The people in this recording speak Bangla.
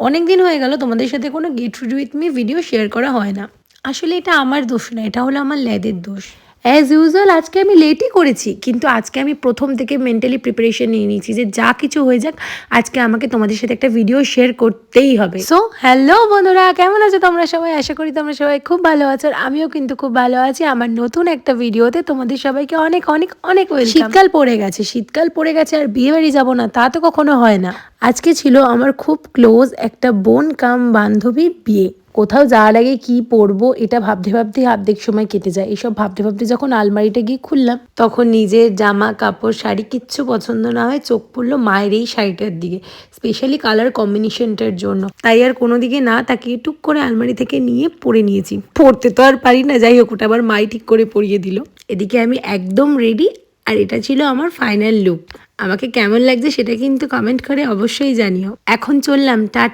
অনেক দিন হয়ে গেল তোমাদের সাথে কোনো get ready with me video share করা হয় না। আসলে এটা আমার দোষ না, এটা হলো আমার ল্যাদের দোষ। অ্যাজ ইউজুয়াল আজকে আমি লেটই করেছি, কিন্তু আজকে আমি প্রথম থেকে মেন্টালি প্রিপারেশন নিয়ে নিয়েছি যে যা কিছু হয়ে যাক আজকে আমাকে তোমাদের সাথে একটা ভিডিও শেয়ার করতেই হবে। সো হ্যালো বন্ধুরা, কেমন আছো তোমরা সবাই? আশা করি তোমরা সবাই খুব ভালো আছো, আর আমিও কিন্তু খুব ভালো আছি। আমার নতুন একটা ভিডিওতে তোমাদের সবাইকে অনেক অনেক অনেক ওয়েলকাম। শীতকাল পড়ে গেছে আর বিয়ে বাড়ি যাবো না তা তো কখনো হয় না। আজকে ছিল আমার খুব ক্লোজ একটা বোন কাম বান্ধবীর বিয়ে। কোথাও যাওয়ার আগে কি পরবো এটা ভাবতে ভাবতে অর্ধেক সময় কেটে যায়। এসব ভাবতে ভাবতে যখন আলমারিটা গিয়ে খুললাম, তখন নিজের জামা কাপড় শাড়ি কিচ্ছু পছন্দ না হয় চোখ পড়লো মায়ের এই শাড়িটার দিকে, স্পেশালি কালার কম্বিনেশনটার জন্য। তাই আর কোনো দিকে না তাকিয়ে টুক করে আলমারি থেকে নিয়ে পরে নিয়েছি। পরতে তো আর পারি না, যাই হোক ওটা আবার মাই ঠিক করে পরিয়ে দিল। এদিকে আমি একদম রেডি, আর এটা ছিল আমার ফাইনাল লুক। আমাকে কেমন লাগছে সেটা কিন্তু কমেন্ট করে অবশ্যই জানিও। এখন চললাম টাটা।